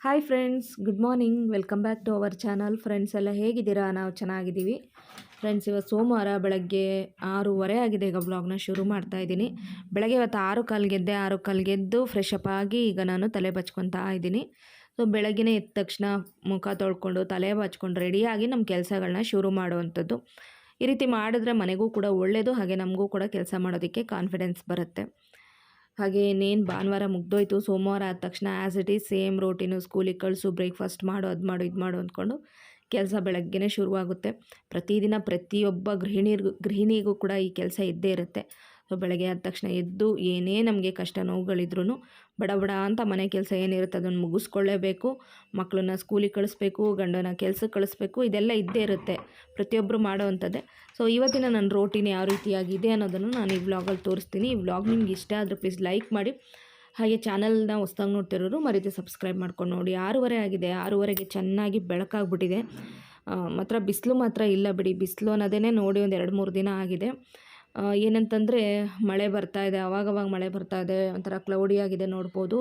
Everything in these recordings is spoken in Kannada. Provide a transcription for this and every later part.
Hi friends, good morning. Welcome back to our channel. Friends ಎಲ್ಲ ಹೇಗಿದ್ದೀರಾ? ನಾವು ಚೆನ್ನಾಗಿದ್ದೀವಿ. ಫ್ರೆಂಡ್ಸ್, ಇವತ್ತು ಸೋಮವಾರ ಬೆಳಗ್ಗೆ 6:30 ಆಗಿದೆ. ಈಗ ಬ್ಲಾಗ್ನ ಶುರು ಮಾಡ್ತಾ ಇದ್ದೀನಿ. ಬೆಳಗ್ಗೆ ಇವತ್ತು 6 ಕಾಲ್ಗೆ ಎದ್ದೆ. 6 ಕಾಲ್ಗೆ ಎದ್ದು ಫ್ರೆಶ್ ಅಪ್ ಆಗಿ ಈಗ ನಾನು ತಲೆ ಬಚ್ಕೊತಾ ಇದ್ದೀನಿ. ಸೊ ಬೆಳಗ್ಗೆನೇ ಎದ್ದ ತಕ್ಷಣ ಮುಖ ತೊಳ್ಕೊಂಡು ತಲೆ ಬಚ್ಕೊಂಡು ರೆಡಿಯಾಗಿ ನಮ್ಮ ಕೆಲಸಗಳನ್ನ ಶುರು ಮಾಡುವಂಥದ್ದು. ಈ ರೀತಿ ಮಾಡಿದ್ರೆ ಮನೆಗೂ ಕೂಡ ಒಳ್ಳೆಯದು, ಹಾಗೆ ನಮಗೂ ಕೂಡ ಕೆಲಸ ಮಾಡೋದಕ್ಕೆ ಕಾನ್ಫಿಡೆನ್ಸ್ ಬರುತ್ತೆ. ಹಾಗೆ ಇನ್ನೇನು ಭಾನುವಾರ ಮುಗ್ದೋಯ್ತು. ಸೋಮವಾರ ಆದ ತಕ್ಷಣ ಆ್ಯಸ್ ಇಟ್ ಈಸ್ ಸೇಮ್ ರೋಟೀನು. ಸ್ಕೂಲಿಗೆ ಕಳಿಸು, ಬ್ರೇಕ್ಫಾಸ್ಟ್ ಮಾಡು, ಅದು ಮಾಡು, ಇದು ಮಾಡು ಅಂದ್ಕೊಂಡು ಕೆಲಸ ಬೆಳಗ್ಗೆನೇ ಶುರುವಾಗುತ್ತೆ. ಪ್ರತಿದಿನ ಪ್ರತಿಯೊಬ್ಬ ಗೃಹಿಣಿಗೂ ಕೂಡ ಈ ಕೆಲಸ ಇದ್ದೇ ಇರುತ್ತೆ. ಸೊ ಬೆಳಗ್ಗೆ ಆದ ತಕ್ಷಣ ಎದ್ದು ಏನೇ ನಮಗೆ ಕಷ್ಟ ನೋವುಗಳಿದ್ರೂ ಬಡ ಬಡ ಅಂತ ಮನೆ ಕೆಲಸ ಏನಿರುತ್ತೆ ಅದನ್ನು ಮುಗಿಸ್ಕೊಳ್ಳೇಬೇಕು. ಮಕ್ಕಳನ್ನ ಸ್ಕೂಲಿಗೆ ಕಳಿಸ್ಬೇಕು, ಗಂಡನ ಕೆಲಸಕ್ಕೆ ಕಳಿಸ್ಬೇಕು, ಇದೆಲ್ಲ ಇದ್ದೇ ಇರುತ್ತೆ, ಪ್ರತಿಯೊಬ್ಬರು ಮಾಡೋವಂಥದ್ದೇ. ಸೊ ಇವತ್ತಿನ ನನ್ನ ರೋಟೀನ್ ಯಾವ ರೀತಿಯಾಗಿದೆ ಅನ್ನೋದನ್ನು ನಾನು ಈ ವ್ಲಾಗಲ್ಲಿ ತೋರಿಸ್ತೀನಿ. ಈ ವ್ಲಾಗ್ ನಿಮ್ಗೆ ಇಷ್ಟ ಆದರೆ ಪ್ಲೀಸ್ ಲೈಕ್ ಮಾಡಿ. ಹಾಗೆ ಚಾನಲ್ನ ಹೊಸ್ದಾಗಿ ನೋಡ್ತಿರೋರು ಮರೀತಿ ಸಬ್ಸ್ಕ್ರೈಬ್ ಮಾಡ್ಕೊಂಡು ನೋಡಿ. 6:30 ಆಗಿದೆ. 6:30ಗೆ ಚೆನ್ನಾಗಿ ಬೆಳಕಾಗ್ಬಿಟ್ಟಿದೆ. ಮಾತ್ರ ಬಿಸಿಲು ಮಾತ್ರ ಇಲ್ಲ ಬಿಡಿ. ಬಿಸಿಲು ಅನ್ನೋದೇ ನೋಡಿ ಒಂದು 2-3 ದಿನ ಆಗಿದೆ. ಏನಂತಂದರೆ ಮಳೆ ಬರ್ತಾ ಇದೆ, ಆವಾಗವಾಗ ಮಳೆ ಬರ್ತಾ ಇದೆ. ಒಂಥರ ಕ್ಲೌಡಿ ಆಗಿದೆ ನೋಡ್ಬೋದು.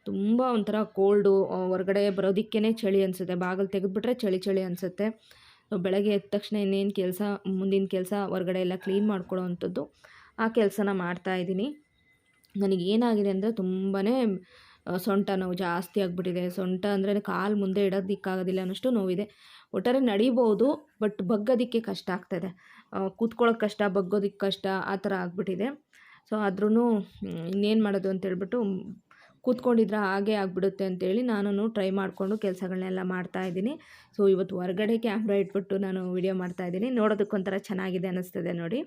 ತುಂಬ ಒಂಥರ ಕೋಲ್ಡು. ಹೊರಗಡೆ ಬರೋದಕ್ಕೇ ಚಳಿ ಅನಿಸುತ್ತೆ. ಬಾಗಿಲು ತೆಗೆದುಬಿಟ್ರೆ ಚಳಿ ಚಳಿ ಅನಿಸುತ್ತೆ. ಬೆಳಗ್ಗೆ ಎದ್ದ ತಕ್ಷಣ ಇನ್ನೇನು ಕೆಲಸ, ಮುಂದಿನ ಕೆಲಸ ಹೊರಗಡೆ ಎಲ್ಲ ಕ್ಲೀನ್ ಮಾಡ್ಕೊಳ್ಳೋ ಅಂಥದ್ದು, ಆ ಕೆಲಸನ ಮಾಡ್ತಾಯಿದ್ದೀನಿ. ನನಗೇನಾಗಿದೆ ಅಂದರೆ ತುಂಬಾ ಸೊಂಟ ನೋವು ಜಾಸ್ತಿ ಆಗಿಬಿಟ್ಟಿದೆ. ಸೊಂಟ ಅಂದರೆ ಕಾಲು ಮುಂದೆ ಇಡೋದಕ್ಕಾಗೋದಿಲ್ಲ ಅನ್ನೋಷ್ಟು ನೋವಿದೆ. ಒಟ್ಟಾರೆ ನಡಿಬೋದು, ಬಟ್ ಬಗ್ಗೋದಕ್ಕೆ ಕಷ್ಟ ಆಗ್ತಾಯಿದೆ. ಕೂತ್ಕೊಳ್ಳೋಕೆ ಕಷ್ಟ, ಬಗ್ಗೋದಕ್ಕೆ ಕಷ್ಟ, ಆ ಥರ ಆಗಿಬಿಟ್ಟಿದೆ. ಸೊ ಆದ್ರೂ ಇನ್ನೇನು ಮಾಡೋದು ಅಂತೇಳ್ಬಿಟ್ಟು ಕೂತ್ಕೊಂಡಿದ್ರೆ ಹಾಗೆ ಆಗಿಬಿಡುತ್ತೆ ಅಂತೇಳಿ ನಾನು ಟ್ರೈ ಮಾಡಿಕೊಂಡು ಕೆಲಸಗಳನ್ನೆಲ್ಲ ಮಾಡ್ತಾಯಿದ್ದೀನಿ. ಸೊ ಇವತ್ತು ಹೊರಗಡೆ ಕ್ಯಾಮ್ರಾ ಇಟ್ಬಿಟ್ಟು ನಾನು ವಿಡಿಯೋ ಮಾಡ್ತಾಯಿದ್ದೀನಿ. ನೋಡೋದಕ್ಕೊಂಥರ ಚೆನ್ನಾಗಿದೆ ಅನ್ನಿಸ್ತದೆ ನೋಡಿ.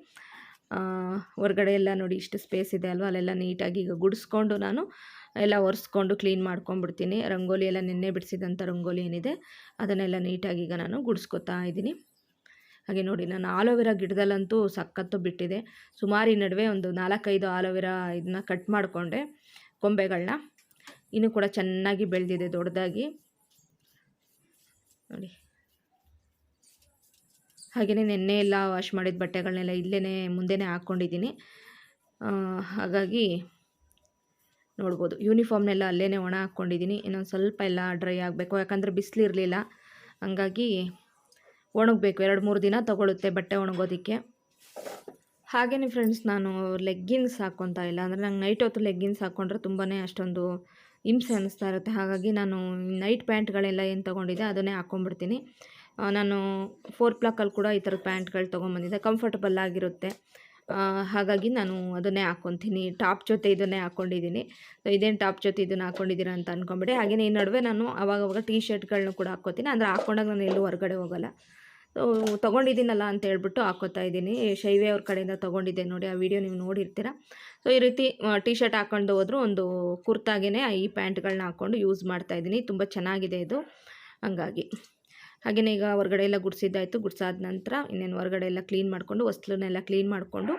ಹೊರಗಡೆ ಎಲ್ಲ ನೋಡಿ ಇಷ್ಟು ಸ್ಪೇಸ್ ಇದೆ ಅಲ್ವ, ಅಲ್ಲೆಲ್ಲ ನೀಟಾಗಿ ಈಗ ಗುಡಿಸ್ಕೊಂಡು ನಾನು ಎಲ್ಲ ಒರೆಸ್ಕೊಂಡು ಕ್ಲೀನ್ ಮಾಡ್ಕೊಂಡ್ಬಿಡ್ತೀನಿ. ರಂಗೋಲಿ ಎಲ್ಲ ನಿನ್ನೆ ಬಿಡಿಸಿದಂಥ ರಂಗೋಲಿ ಏನಿದೆ ಅದನ್ನೆಲ್ಲ ನೀಟಾಗಿ ಈಗ ನಾನು ಗುಡಿಸ್ಕೊತಾ ಇದ್ದೀನಿ. ಹಾಗೆ ನೋಡಿ, ನಾನು ಆಲೋವೆರಾ ಗಿಡದಲ್ಲಂತೂ ಸಖತ್ತು ಬಿಟ್ಟಿದೆ. ಸುಮಾರು ಈ ನಡುವೆ ಒಂದು 4-5 ಆಲೋವೆರಾ ಇದನ್ನ ಕಟ್ ಮಾಡಿಕೊಂಡೆ, ಕೊಂಬೆಗಳನ್ನ. ಇನ್ನೂ ಕೂಡ ಚೆನ್ನಾಗಿ ಬೆಳೆದಿದೆ ದೊಡ್ಡದಾಗಿ ನೋಡಿ. ಹಾಗೆಯೇ ನೆನ್ನೆ ಎಲ್ಲ ವಾಶ್ ಮಾಡಿದ ಬಟ್ಟೆಗಳನ್ನೆಲ್ಲ ಇಲ್ಲೇ ಮುಂದೆನೇ ಹಾಕ್ಕೊಂಡಿದ್ದೀನಿ. ಹಾಗಾಗಿ ನೋಡ್ಬೋದು, ಯೂನಿಫಾರ್ಮ್ನೆಲ್ಲ ಅಲ್ಲೇ ಒಣ ಹಾಕ್ಕೊಂಡಿದ್ದೀನಿ. ಇನ್ನೊಂದು ಸ್ವಲ್ಪ ಎಲ್ಲ ಡ್ರೈ ಆಗಬೇಕು, ಯಾಕಂದರೆ ಬಿಸಿಲಿರಲಿಲ್ಲ. ಹಂಗಾಗಿ ಒಣಗಬೇಕು. 2-3 ದಿನ ತೊಗೊಳುತ್ತೆ ಬಟ್ಟೆ ಒಣಗೋದಕ್ಕೆ. ಹಾಗೆಯೇ ಫ್ರೆಂಡ್ಸ್, ನಾನು ಲೆಗ್ಗಿನ್ಸ್ ಹಾಕ್ಕೊತಾ ಇಲ್ಲ. ಅಂದರೆ ನಂಗೆ ನೈಟ್ ಹೊತ್ತು ಲೆಗ್ಗಿನ್ಸ್ ಹಾಕ್ಕೊಂಡ್ರೆ ತುಂಬಾ ಅಷ್ಟೊಂದು ಹಿಂಸೆ ಅನ್ನಿಸ್ತಾ ಇರುತ್ತೆ. ಹಾಗಾಗಿ ನಾನು ನೈಟ್ ಪ್ಯಾಂಟ್ಗಳೆಲ್ಲ ಏನು ತೊಗೊಂಡಿದ್ದೆ ಅದನ್ನೇ ಹಾಕ್ಕೊಂಡ್ಬಿಡ್ತೀನಿ. ನಾನು 4 ಪ್ಲಾಕಲ್ಲಿ ಕೂಡ ಈ ಥರದ ಪ್ಯಾಂಟ್ಗಳು ತೊಗೊಂಬಂದಿದ್ದೆ, ಕಂಫರ್ಟಬಲ್ ಆಗಿರುತ್ತೆ. ಹಾಗಾಗಿ ನಾನು ಅದನ್ನೇ ಹಾಕ್ಕೊತೀನಿ. ಟಾಪ್ ಜೊತೆ ಇದನ್ನೇ ಹಾಕ್ಕೊಂಡಿದ್ದೀನಿ. ಇದೇನು ಟಾಪ್ ಜೊತೆ ಇದನ್ನು ಹಾಕ್ಕೊಂಡಿದ್ದೀರಾ ಅಂತ ಅಂದ್ಕೊಂಬಿಡಿ. ಹಾಗೆಯೇ ಈ ನಡುವೆ ನಾನು ಆವಾಗವಾಗ ಟೀ ಶರ್ಟ್ಗಳನ್ನೂ ಕೂಡ ಹಾಕ್ಕೋತೀನಿ. ಅಂದರೆ ಹಾಕ್ಕೊಂಡಾಗ ನಾನು ಎಲ್ಲೂ ಹೊರಗಡೆ ಹೋಗೋಲ್ಲ. ತೊಗೊಂಡಿದ್ದೀನಲ್ಲ ಅಂತ ಹೇಳ್ಬಿಟ್ಟು ಹಾಕ್ಕೋತಾ ಇದ್ದೀನಿ. ಶೈವೆ ಅವ್ರ ಕಡೆಯಿಂದ ತೊಗೊಂಡಿದ್ದೆ ನೋಡಿ, ಆ ವಿಡಿಯೋ ನೀವು ನೋಡಿರ್ತೀರ. ಸೊ ಈ ರೀತಿ ಟೀ ಶರ್ಟ್ ಹಾಕ್ಕೊಂಡು ಹೋದರೂ ಒಂದು ಕುರ್ತಾಗೇ ಈ ಪ್ಯಾಂಟ್ಗಳನ್ನ ಹಾಕ್ಕೊಂಡು ಯೂಸ್ ಮಾಡ್ತಾಯಿದ್ದೀನಿ. ತುಂಬ ಚೆನ್ನಾಗಿದೆ ಇದು. ಹಂಗಾಗಿ ಹಾಗೆಯೇ ಈಗ ಹೊರಗಡೆ ಎಲ್ಲ ಗುಡಿಸಿದ್ದಾಯಿತು. ಗುಡಿಸಾದ ನಂತರ ಇನ್ನೇನು ಹೊರಗಡೆ ಎಲ್ಲ ಕ್ಲೀನ್ ಮಾಡಿಕೊಂಡು, ಹೊಸ್ಲನ್ನೆಲ್ಲ ಕ್ಲೀನ್ ಮಾಡಿಕೊಂಡು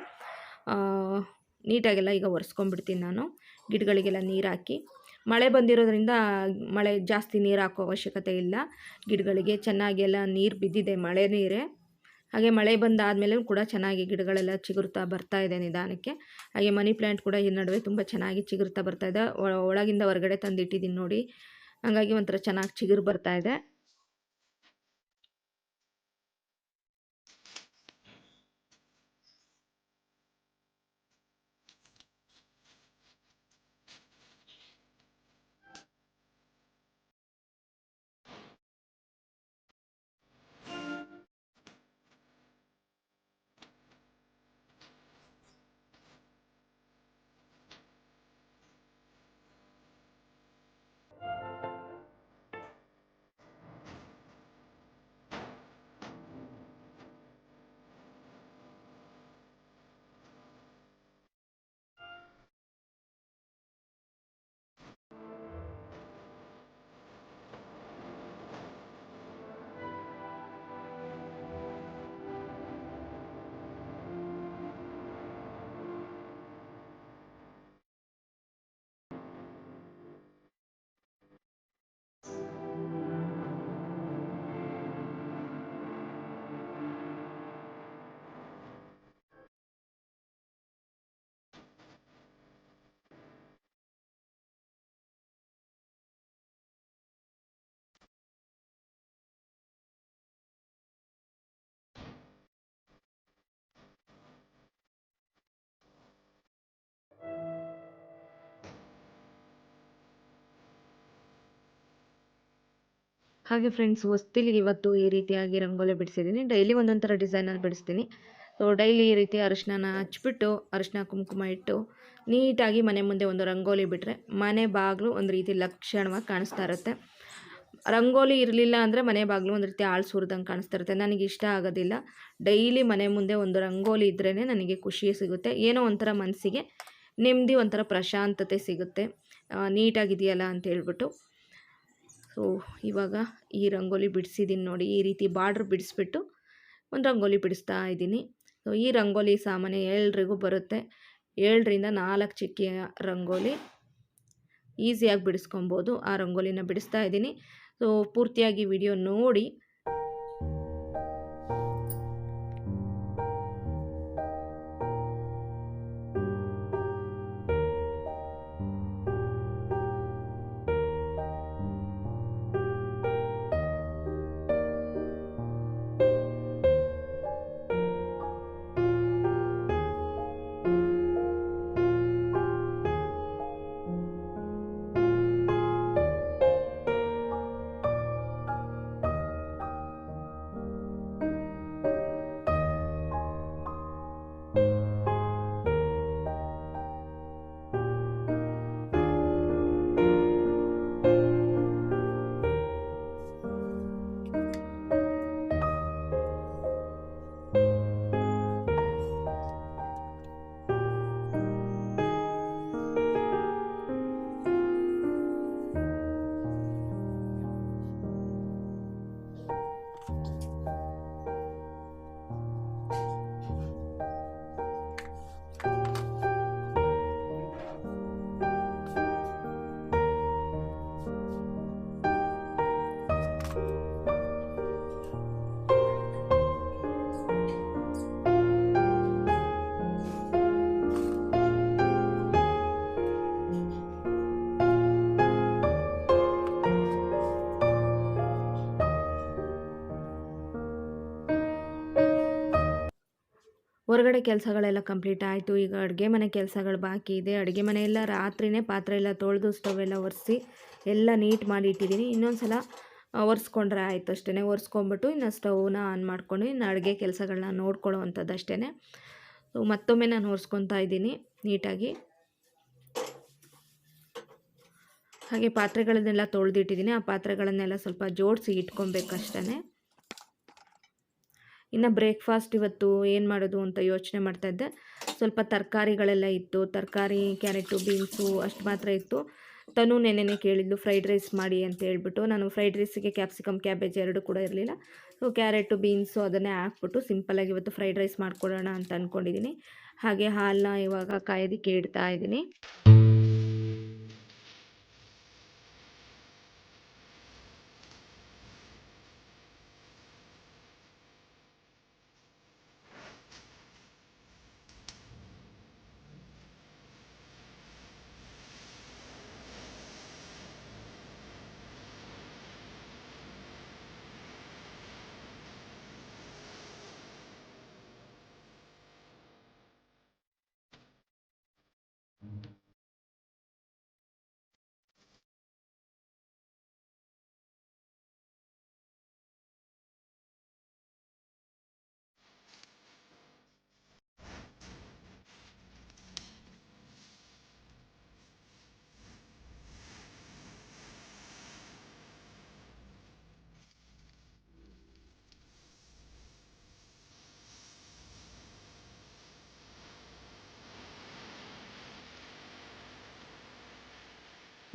ನೀಟಾಗೆಲ್ಲ ಈಗ ಒರೆಸ್ಕೊಂಡ್ಬಿಡ್ತೀನಿ ನಾನು. ಗಿಡಗಳಿಗೆಲ್ಲ ನೀರು ಹಾಕಿ, ಮಳೆ ಬಂದಿರೋದ್ರಿಂದ ಮಳೆ ಜಾಸ್ತಿ ನೀರು ಹಾಕೋ ಅವಶ್ಯಕತೆ ಇಲ್ಲ. ಗಿಡಗಳಿಗೆ ಚೆನ್ನಾಗೆಲ್ಲ ನೀರು ಬಿದ್ದಿದೆ, ಮಳೆ ನೀರೇ. ಹಾಗೆ ಮಳೆ ಬಂದಾದಮೇಲೆ ಕೂಡ ಚೆನ್ನಾಗಿ ಗಿಡಗಳೆಲ್ಲ ಚಿಗುರ್ತಾ ಬರ್ತಾಯಿದೆ ನಿಧಾನಕ್ಕೆ. ಹಾಗೆ ಮನಿ ಪ್ಲ್ಯಾಂಟ್ ಕೂಡ ಈ ನಡುವೆ ತುಂಬ ಚೆನ್ನಾಗಿ ಚಿಗುರ್ತಾ ಬರ್ತಾಯಿದೆ. ಒಳಗಿಂದ ಹೊರಗಡೆ ತಂದಿಟ್ಟಿದ್ದೀನಿ ನೋಡಿ. ಹಾಗಾಗಿ ಒಂಥರ ಚೆನ್ನಾಗಿ ಚಿಗುರು ಬರ್ತಾಯಿದೆ. ಹಾಗೆ ಫ್ರೆಂಡ್ಸ್, ಹೊಸ್ತಿಲಿಗೆ ಇವತ್ತು ಈ ರೀತಿಯಾಗಿ ರಂಗೋಲಿ ಬಿಡಿಸಿದ್ದೀನಿ. ಡೈಲಿ ಒಂದೊಂದು ಥರ ಡಿಸೈನಲ್ಲಿ ಬಿಡಿಸ್ತೀನಿ. ಸೊ ಡೈಲಿ ಈ ರೀತಿ ಅರಿಶಿನ ಹಚ್ಬಿಟ್ಟು, ಅರಿಶಿನ ಕುಂಕುಮ ಇಟ್ಟು ನೀಟಾಗಿ ಮನೆ ಮುಂದೆ ಒಂದು ರಂಗೋಲಿ ಬಿಟ್ಟರೆ ಮನೆ ಬಾಗಿಲು ಒಂದು ರೀತಿ ಲಕ್ಷಣವಾಗಿ ಕಾಣಿಸ್ತಾ ಇರುತ್ತೆ. ರಂಗೋಲಿ ಇರಲಿಲ್ಲ ಅಂದರೆ ಮನೆ ಬಾಗಿಲು ಒಂದು ರೀತಿ ಆಳು ಸುರಿದಂಗೆ ಕಾಣಿಸ್ತಾ ಇರುತ್ತೆ. ನನಗೆ ಇಷ್ಟ ಆಗೋದಿಲ್ಲ. ಡೈಲಿ ಮನೆ ಮುಂದೆ ಒಂದು ರಂಗೋಲಿ ಇದ್ರೇ ನನಗೆ ಖುಷಿ ಸಿಗುತ್ತೆ. ಏನೋ ಒಂಥರ ಮನಸ್ಸಿಗೆ ನೆಮ್ಮದಿ, ಒಂಥರ ಪ್ರಶಾಂತತೆ ಸಿಗುತ್ತೆ. ನೀಟಾಗಿದೆಯಲ್ಲ ಅಂತ ಹೇಳ್ಬಿಟ್ಟು. ಸೊ ಇವಾಗ ಈ ರಂಗೋಲಿ ಬಿಡಿಸಿದ್ದೀನಿ ನೋಡಿ. ಈ ರೀತಿ ಬಾರ್ಡ್ರ್ ಬಿಡಿಸ್ಬಿಟ್ಟು ಒಂದು ರಂಗೋಲಿ ಬಿಡಿಸ್ತಾ ಇದ್ದೀನಿ. ಸೊ ಈ ರಂಗೋಲಿ ಸಾಮಾನ್ಯ ಎಲ್ರಿಗೂ ಬರುತ್ತೆ. 7ರಿಂದ 4 ಚಿಕ್ಕಿಯ ರಂಗೋಲಿ ಈಸಿಯಾಗಿ ಬಿಡಿಸ್ಕೊಬೋದು. ಆ ರಂಗೋಲಿನ ಬಿಡಿಸ್ತಾ ಇದ್ದೀನಿ. ಸೊ ಪೂರ್ತಿಯಾಗಿ ವಿಡಿಯೋ ನೋಡಿ. ಹೊರಗಡೆ ಕೆಲಸಗಳೆಲ್ಲ ಕಂಪ್ಲೀಟ್ ಆಯಿತು. ಈಗ ಅಡುಗೆ ಮನೆ ಕೆಲಸಗಳು ಬಾಕಿ ಇದೆ. ಅಡುಗೆ ಮನೆಯೆಲ್ಲ ರಾತ್ರಿಯೇ ಪಾತ್ರೆ ಎಲ್ಲ ತೊಳೆದು ಸ್ಟವ್ ಎಲ್ಲ ಒರೆಸಿ ಎಲ್ಲ ನೀಟ್ ಮಾಡಿ ಇಟ್ಟಿದ್ದೀನಿ. ಇನ್ನೊಂದು ಸಲ ಒರೆಸ್ಕೊಂಡ್ರೆ ಆಯಿತು ಅಷ್ಟೇ. ಒರೆಸ್ಕೊಂಬಿಟ್ಟು ಇನ್ನು ಸ್ಟವ್ನ ಆನ್ ಮಾಡಿಕೊಂಡು ಇನ್ನು ಅಡುಗೆ ಕೆಲಸಗಳನ್ನ ನೋಡ್ಕೊಳ್ಳೋ ಅಂಥದ್ದು ಅಷ್ಟೇ. ಸೊ ಮತ್ತೊಮ್ಮೆ ನಾನು ಒರೆಸ್ಕೊತಾ ಇದ್ದೀನಿ ನೀಟಾಗಿ. ಹಾಗೆ ಪಾತ್ರೆಗಳನ್ನೆಲ್ಲ ತೊಳೆದಿಟ್ಟಿದ್ದೀನಿ. ಆ ಪಾತ್ರೆಗಳನ್ನೆಲ್ಲ ಸ್ವಲ್ಪ ಜೋಡಿಸಿ ಇಟ್ಕೊಬೇಕಷ್ಟೇ. ಇನ್ನು ಬ್ರೇಕ್ಫಾಸ್ಟ್ ಇವತ್ತು ಏನು ಮಾಡೋದು ಅಂತ ಯೋಚನೆ ಮಾಡ್ತಾಯಿದ್ದೆ. ಸ್ವಲ್ಪ ತರಕಾರಿಗಳೆಲ್ಲ ಇತ್ತು. ತರಕಾರಿ, ಕ್ಯಾರೆಟು, ಬೀನ್ಸು ಅಷ್ಟು ಮಾತ್ರ ಇತ್ತು. ತನು ನೆನ್ನೆನೇ ಕೇಳಿದ್ಲು ಫ್ರೈಡ್ ರೈಸ್ ಮಾಡಿ ಅಂತ ಹೇಳ್ಬಿಟ್ಟು. ನಾನು ಫ್ರೈಡ್ ರೈಸಿಗೆ ಕ್ಯಾಪ್ಸಿಕಮ್, ಕ್ಯಾಬೇಜ್ ಎರಡು ಕೂಡ ಇರಲಿಲ್ಲ. ಸೊ ಕ್ಯಾರೆಟು, ಬೀನ್ಸು ಅದನ್ನೇ ಹಾಕ್ಬಿಟ್ಟು ಸಿಂಪಲಾಗಿ ಇವತ್ತು ಫ್ರೈಡ್ ರೈಸ್ ಮಾಡ್ಕೊಳ್ಳೋಣ ಅಂತ ಅಂದ್ಕೊಂಡಿದ್ದೀನಿ. ಹಾಗೆ ಹಾಲನ್ನ ಇವಾಗ ಕಾಯೋದಕ್ಕೆ ಇಡ್ತಾ ಇದ್ದೀನಿ.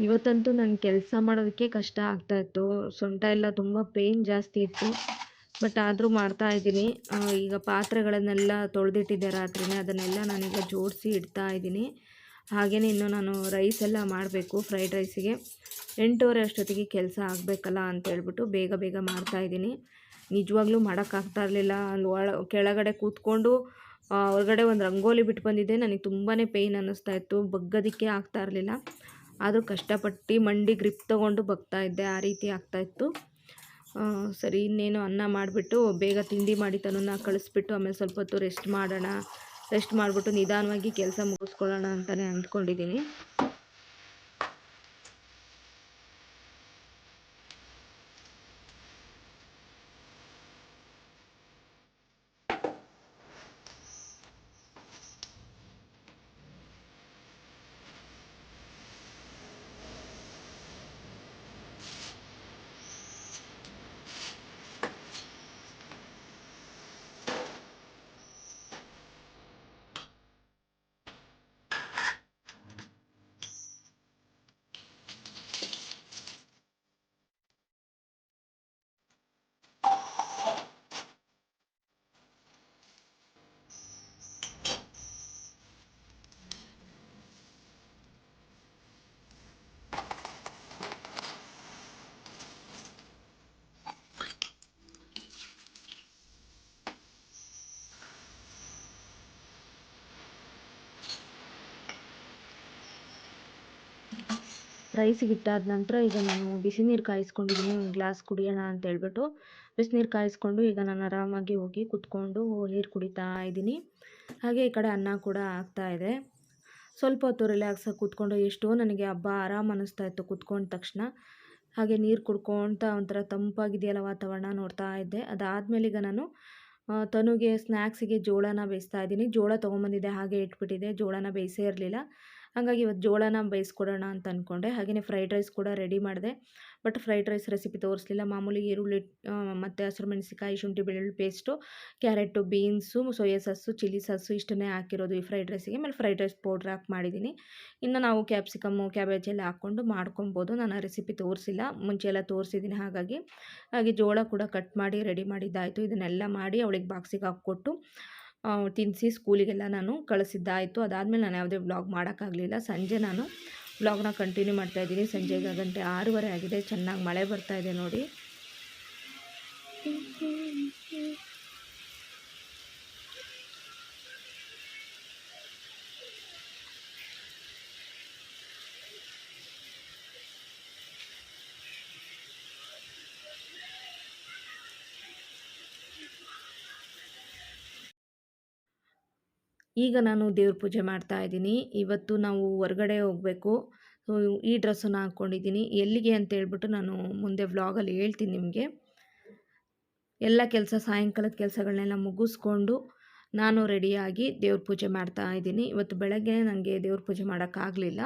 ಇವತ್ತಂತೂ ನನಗೆ ಕೆಲಸ ಮಾಡೋದಕ್ಕೆ ಕಷ್ಟ ಆಗ್ತಾಯಿತ್ತು. ಸೊಂಟ ಎಲ್ಲ ತುಂಬ ಪೇಯ್ನ್ ಜಾಸ್ತಿ ಇತ್ತು. ಬಟ್ ಆದರೂ ಮಾಡ್ತಾಯಿದ್ದೀನಿ. ಈಗ ಪಾತ್ರೆಗಳನ್ನೆಲ್ಲ ತೊಳೆದಿಟ್ಟಿದ್ದೆ ರಾತ್ರಿನೇ. ಅದನ್ನೆಲ್ಲ ನಾನೀಗ ಜೋಡಿಸಿ ಇಡ್ತಾ ಇದ್ದೀನಿ. ಹಾಗೆಯೇ ಇನ್ನು ನಾನು ರೈಸ್ ಎಲ್ಲ ಮಾಡಬೇಕು. ಫ್ರೈಡ್ ರೈಸಿಗೆ 8:30 ಅಷ್ಟೊತ್ತಿಗೆ ಕೆಲಸ ಆಗಬೇಕಲ್ಲ ಅಂತೇಳ್ಬಿಟ್ಟು ಬೇಗ ಬೇಗ ಮಾಡ್ತಾಯಿದ್ದೀನಿ. ನಿಜವಾಗ್ಲೂ ಮಾಡೋಕ್ಕಾಗ್ತಾ ಇರಲಿಲ್ಲ. ಅಲ್ಲಿ ಕೆಳಗಡೆ ಕೂತ್ಕೊಂಡು ಹೊರಗಡೆ ಒಂದು ರಂಗೋಲಿ ಬಿಟ್ಟು ಬಂದಿದ್ದೆ. ನನಗೆ ತುಂಬಾ ಪೇಯ್ನ್ ಅನ್ನಿಸ್ತಾ ಇತ್ತು. ಬಗ್ಗೋದಕ್ಕೆ ಆಗ್ತಾ ಇರಲಿಲ್ಲ. ಆದರೂ ಕಷ್ಟಪಟ್ಟು ಮಂಡಿ ಗ್ರಿಪ್ ತೊಗೊಂಡು ಬಗ್ತಾಯಿದ್ದೆ. ಆ ರೀತಿ ಆಗ್ತಾಯಿತ್ತು. ಸರಿ, ಇನ್ನೇನು ಅನ್ನ ಮಾಡಿಬಿಟ್ಟು ಬೇಗ ತಿಂಡಿ ಮಾಡಿ ತನನ್ನ ಕಳಿಸ್ಬಿಟ್ಟು ಆಮೇಲೆ ಸ್ವಲ್ಪ ಹೊತ್ತು ರೆಸ್ಟ್ ಮಾಡೋಣ. ರೆಸ್ಟ್ ಮಾಡಿಬಿಟ್ಟು ನಿಧಾನವಾಗಿ ಕೆಲಸ ಮುಗಿಸ್ಕೊಳ್ಳೋಣ ಅಂತಲೇ ಅಂದ್ಕೊಂಡಿದ್ದೀನಿ. ರೈಸಿಗೆ ಇಟ್ಟಾದ ನಂತರ ಈಗ ನಾನು ಬಿಸಿ ನೀರು ಕಾಯಿಸ್ಕೊಂಡಿದ್ದೀನಿ, ಒಂದು ಗ್ಲಾಸ್ ಕುಡಿಯೋಣ ಅಂತ ಹೇಳ್ಬಿಟ್ಟು ಬಿಸಿನೀರು ಕಾಯಿಸ್ಕೊಂಡು ಈಗ ನಾನು ಆರಾಮಾಗಿ ಹೋಗಿ ಕುತ್ಕೊಂಡು ನೀರು ಕುಡಿತಾ ಇದ್ದೀನಿ. ಹಾಗೆ ಈ ಕಡೆ ಅನ್ನ ಕೂಡ ಆಗ್ತಾಯಿದೆ. ಸ್ವಲ್ಪ ಹೊತ್ತು ರಿಲ್ಯಾಕ್ಸಾಗಿ ಕೂತ್ಕೊಂಡು ಎಷ್ಟೋ ನನಗೆ ಹಬ್ಬ ಆರಾಮ್ ಅನ್ನಿಸ್ತಾ ಇತ್ತು ಕೂತ್ಕೊಂಡ ತಕ್ಷಣ. ಹಾಗೆ ನೀರು ಕುಡ್ಕೊಳ್ತಾ ಒಂಥರ ತಂಪಾಗಿದೆಯಲ್ಲ ವಾತಾವರಣ ನೋಡ್ತಾ ಇದ್ದೆ. ಅದಾದಮೇಲೆ ಈಗ ನಾನು ತನುಗೆ ಸ್ನ್ಯಾಕ್ಸಿಗೆ ಜೋಳನ ಬೇಯಿಸ್ತಾ ಇದ್ದೀನಿ. ಜೋಳ ತೊಗೊಂಬಂದಿದ್ದೆ, ಹಾಗೆ ಇಟ್ಬಿಟ್ಟಿದ್ದೆ, ಜೋಳನ ಬೇಯಿಸೇ ಇರಲಿಲ್ಲ. ಹಾಗಾಗಿ ಇವತ್ತು ಜೋಳನ ಬೇಯಿಸ್ಕೊಡೋಣ ಅಂತ ಅಂದ್ಕೊಂಡೆ. ಹಾಗೆಯೇ ಫ್ರೈಡ್ ರೈಸ್ ಕೂಡ ರೆಡಿ ಮಾಡಿದೆ. ಬಟ್ ಫ್ರೈಡ್ ರೈಸ್ ರೆಸಿಪಿ ತೋರಿಸಲಿಲ್ಲ. ಮಾಮೂಲಿ ಈರುಳ್ಳಿ ಮತ್ತು ಹಸಿರು ಮೆಣಸಿಕಾಯಿ, ಶುಂಠಿ ಬೆಳ್ಳುಳ್ಳಿ paste, carrot, beans, soya sauce, chilli sauce ಇಷ್ಟನ್ನೇ ಹಾಕಿರೋದು ಈ ಫ್ರೈಡ್ ರೈಸಿಗೆ. ಆಮೇಲೆ ಫ್ರೈಡ್ ರೈಸ್ ಪೌಡ್ರ್ ಹಾಕಿ ಮಾಡಿದ್ದೀನಿ. ಇನ್ನು ನಾವು ಕ್ಯಾಪ್ಸಿಕಮ್ಮು, ಕ್ಯಾಬೇಜ್ ಎಲ್ಲ ಹಾಕ್ಕೊಂಡು ಮಾಡ್ಕೊಬೋದು. ನಾನು ಆ ರೆಸಿಪಿ ತೋರಿಸಿಲ್ಲ, ಮುಂಚೆ ಎಲ್ಲ ತೋರಿಸಿದ್ದೀನಿ. ಹಾಗೆ ಜೋಳ ಕೂಡ ಕಟ್ ಮಾಡಿ ರೆಡಿ ಮಾಡಿದ್ದಾಯಿತು. ಇದನ್ನೆಲ್ಲ ಮಾಡಿ ಅವಳಿಗೆ ಬಾಕ್ಸಿಗೆ ಹಾಕ್ಕೊಟ್ಟು ತಿನ್ನಿಸಿ ಸ್ಕೂಲಿಗೆಲ್ಲ ನಾನು ಕಳಿಸಿದ್ದಾಯಿತು. ಅದಾದಮೇಲೆ ನಾನು ಯಾವುದೇ ವ್ಲಾಗ್ ಮಾಡೋಕ್ಕಾಗಲಿಲ್ಲ. ಸಂಜೆ ನಾನು ವ್ಲಾಗ್ನ ಕಂಟಿನ್ಯೂ ಮಾಡ್ತಾಯಿದ್ದೀನಿ. ಸಂಜೆ ಈಗ ಗಂಟೆ 6:30 ಆಗಿದೆ. ಚೆನ್ನಾಗಿ ಮಳೆ ಬರ್ತಾಯಿದೆ ನೋಡಿ. ಈಗ ನಾನು ದೇವ್ರ ಪೂಜೆ ಮಾಡ್ತಾ ಇದ್ದೀನಿ. ಇವತ್ತು ನಾವು ಹೊರಗಡೆ ಹೋಗಬೇಕು. ಸೊ ಈ ಡ್ರೆಸ್ಸನ್ನು ಹಾಕ್ಕೊಂಡಿದ್ದೀನಿ. ಎಲ್ಲಿಗೆ ಅಂತ ಹೇಳ್ಬಿಟ್ಟು ನಾನು ಮುಂದೆ ವ್ಲಾಗಲ್ಲಿ ಹೇಳ್ತೀನಿ ನಿಮಗೆ. ಎಲ್ಲ ಸಾಯಂಕಾಲದ ಕೆಲಸಗಳನ್ನೆಲ್ಲ ಮುಗಿಸ್ಕೊಂಡು ನಾನು ರೆಡಿಯಾಗಿ ದೇವ್ರ ಪೂಜೆ ಮಾಡ್ತಾ ಇದ್ದೀನಿ. ಇವತ್ತು ಬೆಳಗ್ಗೆ ನನಗೆ ದೇವ್ರ ಪೂಜೆ ಮಾಡೋಕ್ಕಾಗಲಿಲ್ಲ.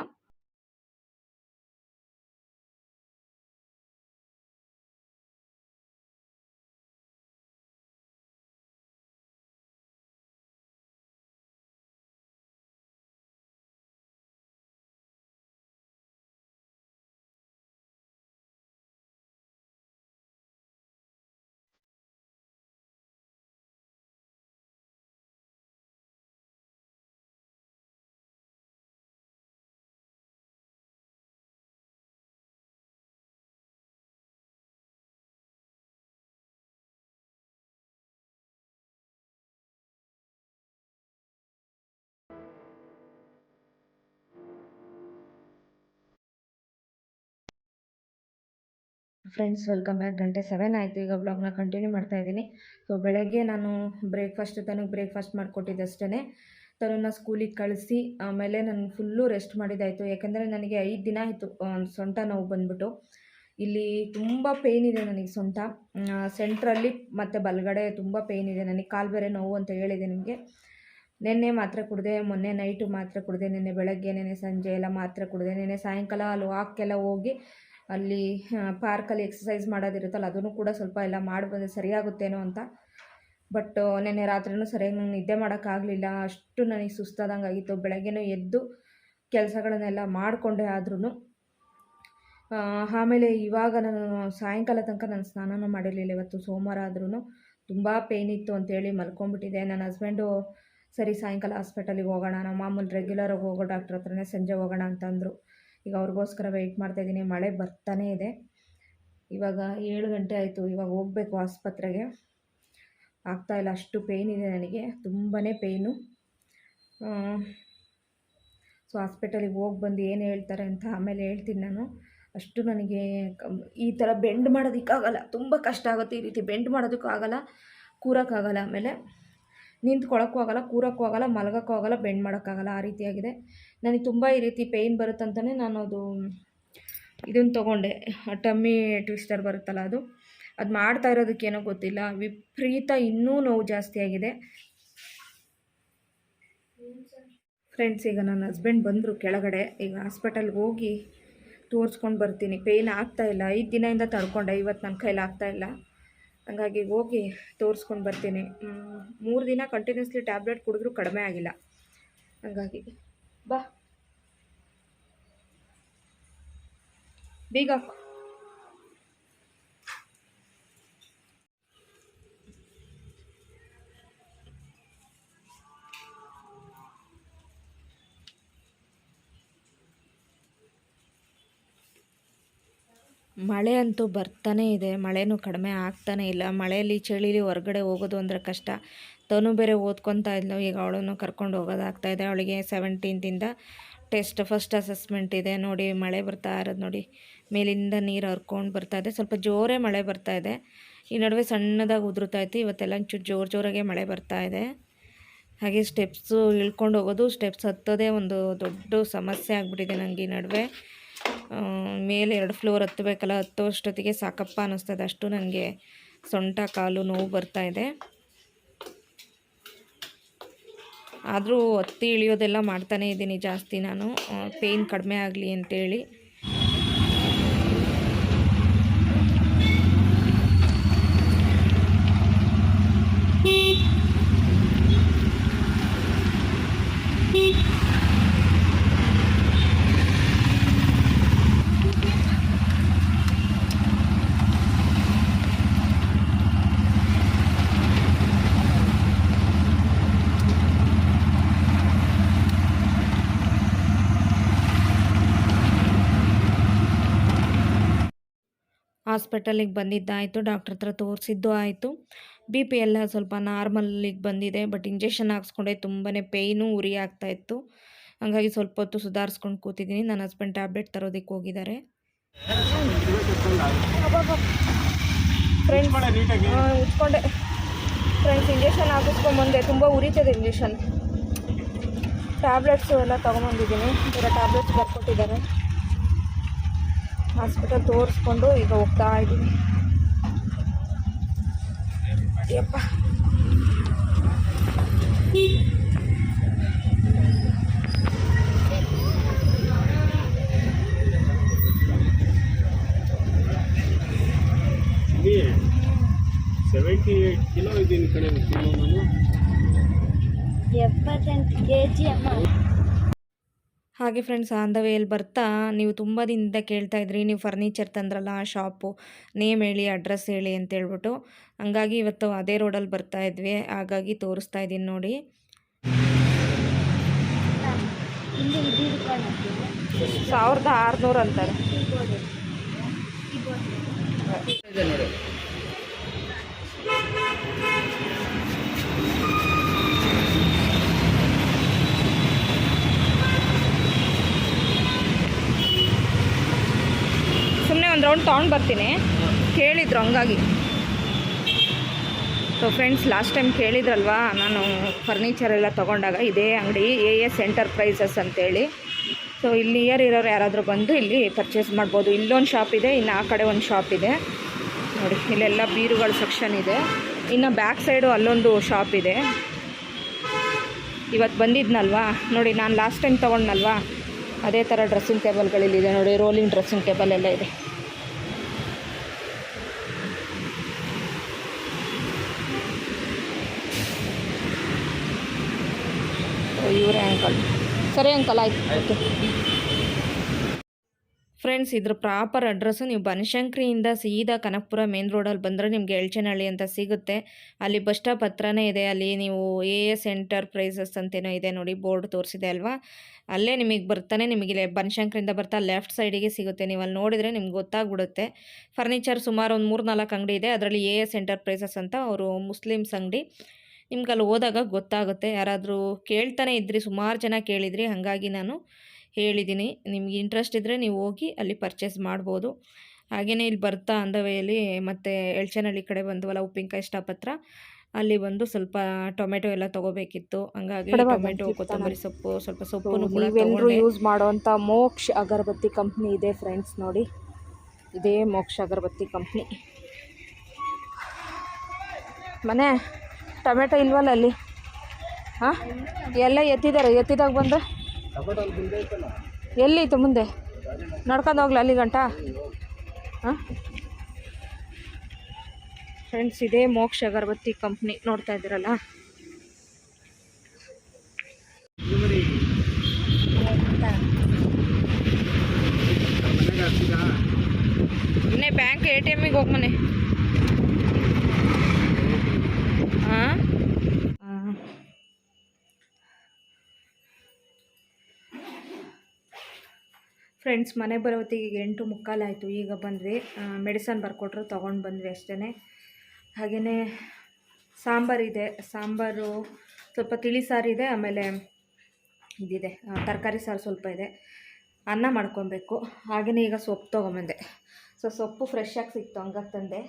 Friends, welcome back. ಗಂಟೆ 7 ಆಯಿತು. ಈಗ ವ್ಲಾಗ್ನ ಕಂಟಿನ್ಯೂ ಮಾಡ್ತಾ ಇದ್ದೀನಿ. ಸೊ ಬೆಳಗ್ಗೆ ನಾನು ತನಗೆ ಬ್ರೇಕ್ಫಾಸ್ಟ್ ಮಾಡಿಕೊಟ್ಟಿದ್ದೆ ಅಷ್ಟೇ. ತನನ್ನ ಸ್ಕೂಲಿಗೆ ಕಳಿಸಿ ಆಮೇಲೆ ನಾನು ಫುಲ್ಲು ರೆಸ್ಟ್ ಮಾಡಿದ್ದಾಯಿತು. ಯಾಕೆಂದರೆ ನನಗೆ 5 ದಿನ ಆಯಿತು ಸೊಂಟ ನೋವು ಬಂದ್ಬಿಟ್ಟು. ಇಲ್ಲಿ ತುಂಬ ಪೇಯ್ನ್ ಇದೆ ನನಗೆ ಸೊಂಟ ಸೆಂಟ್ರಲ್ಲಿ ಮತ್ತು ಬಲಗಡೆ ತುಂಬ ಪೇಯ್ನ್ ಇದೆ ನನಗೆ. ಕಾಲು ಬೇರೆ ನೋವು ಅಂತ ಹೇಳಿದೆ ನಿಮಗೆ. ನೆನ್ನೆ ಮಾತ್ರೆ ಕುಡಿದೆ, ಮೊನ್ನೆ ನೈಟು ಮಾತ್ರೆ ಕುಡಿದೆ, ನೆನ್ನೆ ಬೆಳಗ್ಗೆ, ನೆನ್ನೆ ಸಂಜೆ ಎಲ್ಲ ಮಾತ್ರೆ ಕುಡಿದೆ. ನೆನ್ನೆ ಸಾಯಂಕಾಲ ಅಲ್ಲಿ ವಾಕ್ಕೆಲ್ಲ ಹೋಗಿ ಅಲ್ಲಿ ಪಾರ್ಕಲ್ಲಿ ಎಕ್ಸಸೈಸ್ ಮಾಡೋದಿರುತ್ತಲ್ಲ, ಅದನ್ನು ಕೂಡ ಸ್ವಲ್ಪ ಎಲ್ಲ ಮಾಡಿ ಬಂದರೆ ಸರಿಯಾಗುತ್ತೇನೋ ಅಂತ. ಬಟ್ ನೆನ್ನೆ ರಾತ್ರಿನೂ ಸರಿಯಾಗಿ ನಂಗೆ ನಿದ್ದೆ ಮಾಡೋಕ್ಕಾಗಲಿಲ್ಲ. ಅಷ್ಟು ನನಗೆ ಸುಸ್ತಾದಂಗೆ ಆಗಿತ್ತು. ಬೆಳಗ್ಗೆನೂ ಎದ್ದು ಕೆಲಸಗಳನ್ನೆಲ್ಲ ಮಾಡಿಕೊಂಡೆ. ಆದ್ರೂ ಆಮೇಲೆ ಇವಾಗ ನಾನು ಸಾಯಂಕಾಲ ತನಕ ನಾನು ಸ್ನಾನನೂ ಮಾಡಿರಲಿಲ್ಲ. ಇವತ್ತು ಸೋಮವಾರ ಆದ್ರೂ ತುಂಬ ಪೇಯ್ನ್ ಇತ್ತು ಅಂತೇಳಿ ಮಲ್ಕೊಂಡ್ಬಿಟ್ಟಿದ್ದೆ. ನನ್ನ ಹಸ್ಬೆಂಡು ಸರಿ ಸಾಯಂಕಾಲ ಹಾಸ್ಪಿಟಲಿಗೆ ಹೋಗೋಣ, ನಾವು ಮಾಮೂಲಿ ರೆಗ್ಯುಲರಾಗಿ ಹೋಗೋ ಡಾಕ್ಟ್ರ್ ಹತ್ರನೇ ಸಂಜೆ ಹೋಗೋಣ ಅಂತಂದರು. ಈಗ ಅವ್ರಿಗೋಸ್ಕರ ವೆಯ್ಟ್ ಮಾಡ್ತಾಯಿದ್ದೀನಿ. ಮಳೆ ಬರ್ತಾನೇ ಇದೆ. ಇವಾಗ 7 ಗಂಟೆ ಆಯಿತು. ಇವಾಗ ಹೋಗಬೇಕು ಆಸ್ಪತ್ರೆಗೆ. ಆಗ್ತಾಯಿಲ್ಲ, ಅಷ್ಟು ಪೇಯ್ನ್ ಇದೆ ನನಗೆ, ತುಂಬಾ ಪೇಯ್ನು. ಸೊ ಹಾಸ್ಪಿಟಲಿಗೆ ಹೋಗಿ ಬಂದು ಏನು ಹೇಳ್ತಾರೆ ಅಂತ ಆಮೇಲೆ ಹೇಳ್ತೀನಿ ನಾನು. ಅಷ್ಟು ನನಗೆ ಈ ಥರ ಬೆಂಡ್ ಮಾಡೋದಕ್ಕಾಗಲ್ಲ, ತುಂಬ ಕಷ್ಟ ಆಗುತ್ತೆ. ಈ ರೀತಿ ಬೆಂಡ್ ಮಾಡೋದಕ್ಕೂ ಆಗಲ್ಲ, ಕೂರೋಕ್ಕಾಗಲ್ಲ, ಆಮೇಲೆ ನಿಂತ್ಕೊಳ್ಳೋಕ್ಕೂ ಆಗಲ್ಲ, ಕೂರೋಕ್ಕೂ ಆಗಲ್ಲ, ಮಲಗೋಕ್ಕೂ ಆಗಲ್ಲ, ಬೆಂಡ್ ಮಾಡೋಕ್ಕಾಗಲ್ಲ. ಆ ರೀತಿಯಾಗಿದೆ ನನಗೆ. ತುಂಬ ಈ ರೀತಿ ಪೇಯ್ನ್ ಬರುತ್ತಂತಲೇ ನಾನು ಇದನ್ನು ತೊಗೊಂಡೆ, ಟಮ್ಮಿ ಟ್ವಿಸ್ಟರ್ ಬರುತ್ತಲ್ಲ ಅದು ಮಾಡ್ತಾ ಇರೋದಕ್ಕೇನೋ ಗೊತ್ತಿಲ್ಲ, ವಿಪರೀತ ಇನ್ನೂ ನೋವು ಜಾಸ್ತಿ ಆಗಿದೆ. ಫ್ರೆಂಡ್ಸ್, ಈಗ ನನ್ನ ಹಸ್ಬೆಂಡ್ ಬಂದರು ಕೆಳಗಡೆ. ಈಗ ಹಾಸ್ಪಿಟಲ್ಗೆ ಹೋಗಿ ತೋರಿಸ್ಕೊಂಡು ಬರ್ತೀನಿ. ಪೇಯ್ನ್ ಆಗ್ತಾಯಿಲ್ಲ, 5 ದಿನದಿಂದ ತಡ್ಕೊಂಡೆ, ಇವತ್ತು ನನ್ನ ಕೈಲಿ ಆಗ್ತಾಯಿಲ್ಲ. ಹಂಗಾಗಿ ಹೋಗಿ ತೋರಿಸ್ಕೊಂಡು ಬರ್ತೀನಿ. 3 ದಿನ ಕಂಟಿನ್ಯೂಸ್ಲಿ ಟ್ಯಾಬ್ಲೆಟ್ ಕುಡಿದ್ರೂ ಕಡಿಮೆ ಆಗಿಲ್ಲ. ಹಂಗಾಗಿ ಬಾ, ಬೇಗ ಹಾಕು. ಮಳೆ ಅಂತೂ ಬರ್ತಾನೇ ಇದೆ, ಮಳೆನೂ ಕಡಿಮೆ ಆಗ್ತಾನೇ ಇಲ್ಲ. ಮಳೆಯಲ್ಲಿ ಚಳಿಲಿ ಹೊರಗಡೆ ಹೋಗೋದು ಅಂದರೆ ಕಷ್ಟ. ತನು ಬೇರೆ ಓದ್ಕೊತಾ ಇದ್ಲು. ಈಗ ಅವಳನ್ನು ಕರ್ಕೊಂಡು ಹೋಗೋದಾಗ್ತಾಯಿದೆ. ಅವಳಿಗೆ 17th ಟೆಸ್ಟ್ ಫಸ್ಟ್ ಅಸೆಸ್ಮೆಂಟ್ ಇದೆ ನೋಡಿ. ಮಳೆ ಬರ್ತಾ ಇರೋದು ನೋಡಿ, ಮೇಲಿಂದ ನೀರು ಹರ್ಕೊಂಡು ಬರ್ತಾ ಇದೆ. ಸ್ವಲ್ಪ ಜೋರೇ ಮಳೆ ಬರ್ತಾ ಇದೆ. ಈ ನಡುವೆ ಸಣ್ಣದಾಗಿ ಉದುರುತ್ತಾ ಇತ್ತು. ಇವತ್ತೆಲ್ಲ ಒಂಚೂರು ಜೋರಾಗೆ ಮಳೆ ಬರ್ತಾ ಇದೆ. ಹಾಗೆ ಸ್ಟೆಪ್ಸು ಇಳ್ಕೊಂಡು ಹೋಗೋದು, ಸ್ಟೆಪ್ಸ್ ಹತ್ತೋದೇ ಒಂದು ದೊಡ್ಡ ಸಮಸ್ಯೆ ಆಗಿಬಿಟ್ಟಿದೆ ನನಗೆ. ಈ ನಡುವೆ ಮೇಲೆ 2 ಫ್ಲೋರ್ ಹತ್ತಬೇಕಲ್ಲ, ಹತ್ತೋ ಅಷ್ಟೊತ್ತಿಗೆ ಸಾಕಪ್ಪ ಅನ್ನಿಸ್ತದೆ. ಅಷ್ಟು ನನಗೆ ಸೊಂಟ ಕಾಲು ನೋವು ಬರ್ತಾ ಇದೆ. ಆದರೂ ಹತ್ತಿ ಇಳಿಯೋದೆಲ್ಲ ಮಾಡ್ತಾನೇ ಇದ್ದೀನಿ ಜಾಸ್ತಿ ನಾನು, ಪೇಯ್ನ್ ಕಡಿಮೆ ಆಗಲಿ ಅಂತೇಳಿ. ಹಾಸ್ಪಿಟಲಿಗೆ ಬಂದಿದ್ದಾಯಿತು, ಡಾಕ್ಟ್ರ್ ಹತ್ರ ತೋರಿಸಿದ್ದು ಆಯಿತು. ಬಿ ಪಿ ಎಲ್ಲ ಸ್ವಲ್ಪ ನಾರ್ಮಲ್ಲಿಗೆ ಬಂದಿದೆ. ಬಟ್ ಇಂಜೆಕ್ಷನ್ ಹಾಕ್ಸ್ಕೊಂಡೆ ತುಂಬಾ ಪೇಯ್ನು ಉರಿ ಆಗ್ತಾಯಿತ್ತು. ಹಾಗಾಗಿ ಸ್ವಲ್ಪ ಹೊತ್ತು ಸುಧಾರಿಸ್ಕೊಂಡು ಕೂತಿದ್ದೀನಿ. ನನ್ನ ಹಸ್ಬೆಂಡ್ ಟ್ಯಾಬ್ಲೆಟ್ ತರೋದಕ್ಕೆ ಹೋಗಿದ್ದಾರೆ. ಉಚ್ಕೊಂಡೆ ಫ್ರೆಂಡ್ಸ್, ಇಂಜೆಕ್ಷನ್ ಹಾಕಿಸ್ಕೊಂಬಂದೆ. ತುಂಬ ಉರಿತದೆ ಇಂಜೆಕ್ಷನ್. ಟ್ಯಾಬ್ಲೆಟ್ಸು ಎಲ್ಲ ತೊಗೊಂಬಂದಿದ್ದೀನಿ. ಬೇರೆ ಟ್ಯಾಬ್ಲೆಟ್ಸ್ ಬರ್ಕೊಟ್ಟಿದ್ದಾರೆ. ಹಾಸ್ಪಿಟಲ್ ತೋರಿಸ್ಕೊಂಡು ಈಗ ಹೋಗ್ತಾ ಇದ್ದೀನಿ. ಯಪ್ಪ, ಇಲ್ಲಿ 78 ಕಿಲೋ ಇದ್ದೀನಿ ಕಡೆ, ನಾನು 78 kg ಅಮ್ಮ. ಹಾಗೆ ಫ್ರೆಂಡ್ಸ್, ಆನ್ ದ ವೇಯಲ್ಲಿ ಬರ್ತಾ ನೀವು ತುಂಬ ದಿನದಿಂದ ಕೇಳ್ತಾ ಇದ್ರಿ, ನೀವು ಫರ್ನಿಚರ್ ತಂದ್ರಲ್ಲ ಆ ಶಾಪು ನೇಮ್ ಹೇಳಿ, ಅಡ್ರೆಸ್ ಹೇಳಿ ಅಂತೇಳ್ಬಿಟ್ಟು. ಹಂಗಾಗಿ ಇವತ್ತು ಅದೇ ರೋಡಲ್ಲಿ ಬರ್ತಾ ಇದ್ವಿ, ಹಾಗಾಗಿ ತೋರಿಸ್ತಾ ಇದ್ದೀನಿ ನೋಡಿ. ಇಲ್ಲಿ 1600 ಅಂತಾರೆ. ಸುಮ್ಮನೆ ಒಂದು ರೌಂಡ್ ತೊಗೊಂಡು ಬರ್ತೀನಿ, ಕೇಳಿದ್ರು ಹಂಗಾಗಿ. ಸೊ ಫ್ರೆಂಡ್ಸ್, ಲಾಸ್ಟ್ ಟೈಮ್ ಕೇಳಿದ್ರಲ್ವಾ ನಾನು ಫರ್ನಿಚರ್ ಎಲ್ಲ ತೊಗೊಂಡಾಗ, ಇದೇ ಅಂಗಡಿ AS ಎಂಟರ್ಪ್ರೈಸಸ್ ಅಂತೇಳಿ. ಸೊ ಇಲ್ಲಿ ನಿಯರ್ ಇರೋರು ಯಾರಾದರೂ ಬಂದು ಇಲ್ಲಿ ಪರ್ಚೇಸ್ ಮಾಡ್ಬೋದು. ಇಲ್ಲೊಂದು ಶಾಪ್ ಇದೆ, ಇನ್ನು ಆ ಕಡೆ ಒಂದು ಶಾಪ್ ಇದೆ ನೋಡಿ. ಇಲ್ಲೆಲ್ಲ ಬೀರುಗಳ ಸೆಕ್ಷನ್ ಇದೆ. ಇನ್ನು ಬ್ಯಾಕ್ ಸೈಡು ಅಲ್ಲೊಂದು ಶಾಪ್ ಇದೆ. ಇವತ್ತು ಬಂದಿದ್ನಲ್ವಾ ನೋಡಿ, ನಾನು ಲಾಸ್ಟ್ ಟೈಮ್ ತೊಗೊಂಡ್ನಲ್ವಾ ಅದೇ ಥರ ಡ್ರೆಸ್ಸಿಂಗ್ ಟೇಬಲ್ಗಳಿಲ್ಲಿದೆ ನೋಡಿ. ರೋಲಿಂಗ್ ಡ್ರೆಸ್ಸಿಂಗ್ ಟೇಬಲ್ ಎಲ್ಲ ಇದೆ. ಇವರೇ ಅಂಕಲ್. ಸರಿ ಅಂಕಲ್, ಆಯ್ತು, ಓಕೆ. ಫ್ರೆಂಡ್ಸ್, ಇದ್ರ ಪ್ರಾಪರ್ ಅಡ್ರೆಸ್ಸು ನೀವು ಬನಶಂಕರಿಯಿಂದ ಸೀದಾ ಕನಕಪುರ ಮೇನ್ ರೋಡಲ್ಲಿ ಬಂದರೆ ನಿಮಗೆ ಎಳ್ಚನಹಳ್ಳಿ ಅಂತ ಸಿಗುತ್ತೆ. ಅಲ್ಲಿ ಬಸ್ ಸ್ಟಾಪ್ ಹತ್ರನೇ ಇದೆ. ಅಲ್ಲಿ ನೀವು AS ಎಂಟರ್ಪ್ರೈಸಸ್ ಅಂತೇನೋ ಇದೆ ನೋಡಿ, ಬೋರ್ಡ್ ತೋರಿಸಿದೆ ಅಲ್ವಾ, ಅಲ್ಲೇ ನಿಮಗೆ ಬರ್ತಾನೆ. ನಿಮಗೆ ಬನಶಂಕರಿಯಿಂದ ಬರ್ತಾ ಲೆಫ್ಟ್ ಸೈಡಿಗೆ ಸಿಗುತ್ತೆ. ನೀವು ಅಲ್ಲಿ ನೋಡಿದರೆ ನಿಮ್ಗೆ ಗೊತ್ತಾಗ್ಬಿಡುತ್ತೆ. ಫರ್ನಿಚರ್ ಸುಮಾರು ಒಂದು 3-4 ಅಂಗಡಿ ಇದೆ. ಅದರಲ್ಲಿ AS ಎಂಟರ್ಪ್ರೈಸಸ್ ಅಂತ ಅವರು ಮುಸ್ಲಿಮ್ಸ್ ಅಂಗಡಿ. ನಿಮ್ಗೆ ಅಲ್ಲಿ ಹೋದಾಗ ಗೊತ್ತಾಗುತ್ತೆ. ಯಾರಾದರೂ ಕೇಳ್ತಾನೆ ಇದ್ರಿ, ಸುಮಾರು ಜನ ಕೇಳಿದ್ರಿ, ಹಾಗಾಗಿ ನಾನು ಹೇಳಿದ್ದೀನಿ. ನಿಮ್ಗೆ ಇಂಟ್ರೆಸ್ಟ್ ಇದ್ದರೆ ನೀವು ಹೋಗಿ ಅಲ್ಲಿ ಪರ್ಚೇಸ್ ಮಾಡ್ಬೋದು. ಹಾಗೆಯೇ ಇಲ್ಲಿ ಬರ್ತಾ ಆನ್ ದ ವೇಯಲ್ಲಿ ಮತ್ತು ಎಳ್ಚನಹಳ್ಳಿ ಕಡೆ ಬಂದವಲ್ಲ, ಉಪ್ಪಿನಕಾಯಿ ಸ್ಟಾಪ್ ಹತ್ರ, ಅಲ್ಲಿ ಬಂದು ಸ್ವಲ್ಪ ಟೊಮೆಟೊ ಎಲ್ಲ ತೊಗೋಬೇಕಿತ್ತು. ಹಂಗಾಗಿ ಟೊಮೆಟೊ, ಕೊತ್ತಂಬರಿ ಸೊಪ್ಪು, ಸ್ವಲ್ಪ ಸೊಪ್ಪನ್ನು ಕೂಡ ನೀವೆಲ್ಲರೂ ಯೂಸ್ ಮಾಡುವಂಥ ಮೋಕ್ಷ ಅಗರಬತ್ತಿ ಕಂಪ್ನಿ ಇದೆ ಫ್ರೆಂಡ್ಸ್ ನೋಡಿ. ಇದೇ ಮೋಕ್ಷ ಅಗರಬತ್ತಿ ಕಂಪ್ನಿ. ಮನೆ ಟೊಮೆಟೊ ಇಲ್ವಲ್ಲ ಅಲ್ಲಿ? ಹಾಂ, ಎಲ್ಲ ಎತ್ತಿದ್ದಾರೆ. ಎತ್ತಿದಾಗ ಬಂದರೆ ಎಲ್ಲಿತ್ತು ಮುಂದೆ? ನಡ್ಕೊಂಡು ಹೋಗ್ಲ ಅಲ್ಲಿ ಗಂಟ? ಹಾಂ ಫ್ರೆಂಡ್ಸ್, ಇದೇ ಮೋಕ್ಷ ಅಗರಬತ್ತಿ ಕಂಪ್ನಿ ನೋಡ್ತಾ ಇದ್ದೀರಲ್ಲ. ಮನೆ ಬ್ಯಾಂಕ್ ATMಗೆ ಹೋಗಿ ಮನೆ. ಹಾಂ, ಫ್ರೆಂಡ್ಸ್, ಮನೆ ಬರೋತ್ತಿಗೆ 8:45 ಆಯಿತು. ಈಗ ಬಂದ್ವಿ. ಮೆಡಿಸನ್ ಬರ್ಕೊಟ್ರು, ತೊಗೊಂಡು ಬಂದ್ವಿ ಅಷ್ಟೇ. ಹಾಗೆಯೇ ಸಾಂಬಾರಿದೆ. ಸಾಂಬಾರು ಸ್ವಲ್ಪ ತಿಳಿ ಸಾರಿದೆ, ಆಮೇಲೆ ಇದಿದೆ ತರಕಾರಿ ಸಾರು ಸ್ವಲ್ಪ ಇದೆ, ಅನ್ನ ಮಾಡ್ಕೊಬೇಕು. ಹಾಗೆಯೇ ಈಗ ಸೊಪ್ಪು ತೊಗೊಂಬಂದೆ. ಸೊ ಸೊಪ್ಪು ಫ್ರೆಶ್ ಆಗಿ ಸಿಕ್ತು, ಹಂಗಾಗಿ ತಂದೆ.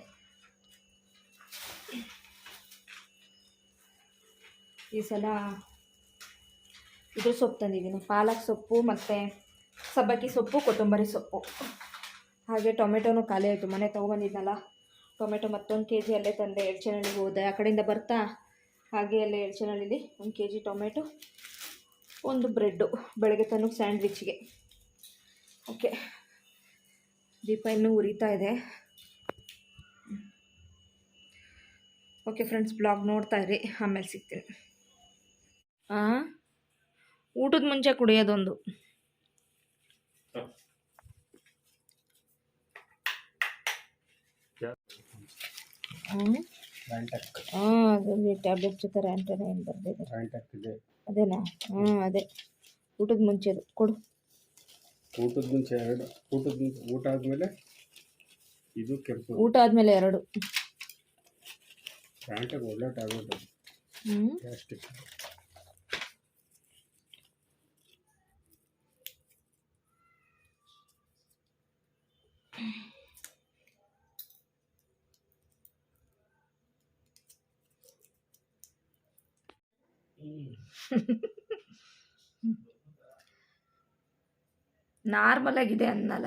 ಈ ಸಲ ಇದ್ರ ಸೊಪ್ಪು ತಂದಿದ್ದೀನಿ, ಪಾಲಕ್ ಸೊಪ್ಪು ಮತ್ತು ಸಬ್ಬಕ್ಕಿ ಸೊಪ್ಪು, ಕೊತ್ತಂಬರಿ ಸೊಪ್ಪು. ಹಾಗೆ ಟೊಮೆಟೊನೂ ಖಾಲಿ ಆಯಿತು, ಮನೆ ತೊಗೊಬಂದಿದ್ನಲ್ಲ ಟೊಮೆಟೊ ಮತ್ತೊಂದು ಕೆ ಜಿ ಅಲ್ಲೇ ತಂದೆ. ಎಳ್ಚನಹಳ್ಳಿಗೆ ಹೋದೆ, ಆ ಕಡೆಯಿಂದ ಬರ್ತಾ ಹಾಗೆ ಅಲ್ಲೇ ಎಳ್ಚನಹಳ್ಳಿಲಿ 1 ಕೆ ಜಿ ಟೊಮೆಟೊ, ಒಂದು ಬ್ರೆಡ್ಡು ಬೆಳಗ್ಗೆ ತನಕ ಸ್ಯಾಂಡ್ವಿಚ್ಗೆ. ಓಕೆ, ದೀಪ ಇನ್ನೂ ಉರಿತಾ ಇದೆ. ಓಕೆ ಫ್ರೆಂಡ್ಸ್, ಬ್ಲಾಗ್ ನೋಡ್ತಾ ಇರಿ, ಆಮೇಲೆ ಸಿಗ್ತೀನಿ. ಊಟದ ಮುಂಚೆ ಕುಡಿಯೋದೊಂದು. ಅದರಲ್ಲಿ ಟ್ಯಾಬ್ಲೆಟ್ ಜೊತೆ ರ್ಯಾಂಟನ ಏನು ಬರ್ದಿದೆ ಅದೇನಾ? ಅದೇ ಊಟದ ಮುಂಚೆದು ಕೊಡು. ಊಟದ ಮುಂಚೆ 2, ಊಟ ಆದಮೇಲೆ ಇದು ಕೆಂಪು. ಊಟ ಆದಮೇಲೆ 2. ರ್ಯಾಂಟಾಗಿ ಒಳ್ಳೆ ಟ್ಯಾಬ್ಲೆಟ್ ಅದು, ಗ್ಯಾಸ್ಟ್ರಿಕ್. ನಾರ್ಮಲ್ ಆಗಿದೆ ಅನ್ನಲ್ಲ.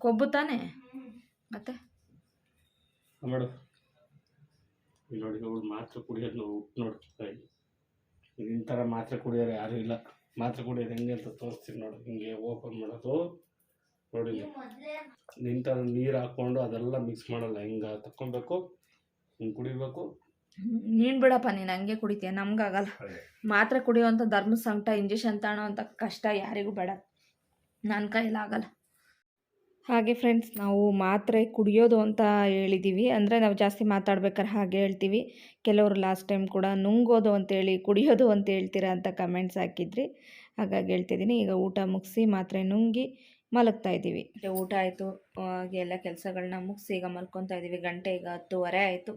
ಕೊಬ್ಬು ತಾನೆ ಮತ್ತೆ ಮಾಡು. ಇಲ್ಲಿ ನೋಡಿ, ಅವ್ರು ಮಾತ್ರೆ ಕುಡಿಯೋದು ನಾವು ನೋಡ್ತಾ ಇದ್ದೀವಿ. ಇದಿನ ಥರ ಮಾತ್ರೆ ಕುಡಿಯೋರು ಯಾರೂ ಇಲ್ಲ. ಮಾತ್ರೆ ಕುಡಿಯೋದು ಹೆಂಗೆ ಅಂತ ತೋರಿಸ್ತೀನಿ ನೋಡಿ. ಹಿಂಗೆ ಓಪನ್ ಮಾಡೋದು ನೋಡಿ, ನಿನ್ನ ಥರ ನೀರು ಹಾಕ್ಕೊಂಡು ಅದೆಲ್ಲ ಮಿಕ್ಸ್ ಮಾಡಲ್ಲ, ಹಿಂಗೆ ತಕ್ಕೊಬೇಕು, ಹಿಂಗೆ ಕುಡಿಬೇಕು. ನೀನು ಬಿಡಪ್ಪ, ನೀನು ಹಂಗೆ ಕುಡಿತೀಯ, ನಮ್ಗಾಗಲ್ಲ. ಮಾತ್ರೆ ಕುಡಿಯೋವಂಥ ಧರ್ಮ ಸಂಕಟ, ಇಂಜೆಕ್ಷನ್ ತಗೊಳ್ಳೋವಂಥ ಕಷ್ಟ ಯಾರಿಗೂ ಬೇಡ, ನನ್ನ ಕೈಲಾಗಲ್ಲ. ಹಾಗೆ ಫ್ರೆಂಡ್ಸ್, ನಾವು ಮಾತ್ರೆ ಕುಡಿಯೋದು ಅಂತ ಹೇಳಿದ್ದೀವಿ, ಅಂದರೆ ನಾವು ಜಾಸ್ತಿ ಮಾತಾಡ್ಬೇಕಾದ್ರೆ ಹಾಗೆ ಹೇಳ್ತೀವಿ. ಕೆಲವರು ಲಾಸ್ಟ್ ಟೈಮ್ ಕೂಡ ನುಂಗೋದು ಅಂತೇಳಿ ಕುಡಿಯೋದು ಅಂತ ಹೇಳ್ತೀರಾ ಅಂತ ಕಮೆಂಟ್ಸ್ ಹಾಕಿದ್ರಿ, ಹಾಗಾಗಿ ಹೇಳ್ತಿದ್ದೀನಿ. ಈಗ ಊಟ ಮುಗಿಸಿ ಮಾತ್ರೆ ನುಂಗಿ ಮಲಗ್ತಾ ಇದ್ದೀವಿ. ಊಟ ಆಯಿತು, ಹಾಗೆ ಎಲ್ಲ ಕೆಲಸಗಳನ್ನ ಮುಗಿಸಿ ಈಗ ಮಲ್ಕೊತಾ ಇದ್ದೀವಿ. ಗಂಟೆ ಈಗ 10:30 ಆಯಿತು.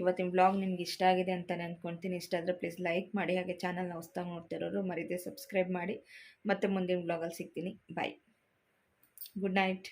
ಇವತ್ತಿನ ಬ್ಲಾಗ್ ನಿಮ್ಗೆ ಇಷ್ಟ ಆಗಿದೆ ಅಂತ ಅಂದ್ಕೊಳ್ತೀನಿ. ಇಷ್ಟ ಆದರೆ ಪ್ಲೀಸ್ ಲೈಕ್ ಮಾಡಿ, ಹಾಗೆ ಚಾನಲ್ನ ಹೊಸ್ದಾಗಿ ನೋಡ್ತಿರೋರು ಮರೀದೆ ಸಬ್ಸ್ಕ್ರೈಬ್ ಮಾಡಿ. ಮತ್ತೆ ಮುಂದಿನ ಬ್ಲಾಗಲ್ಲಿ ಸಿಗ್ತೀನಿ. ಬಾಯ್, ಗುಡ್ ನೈಟ್.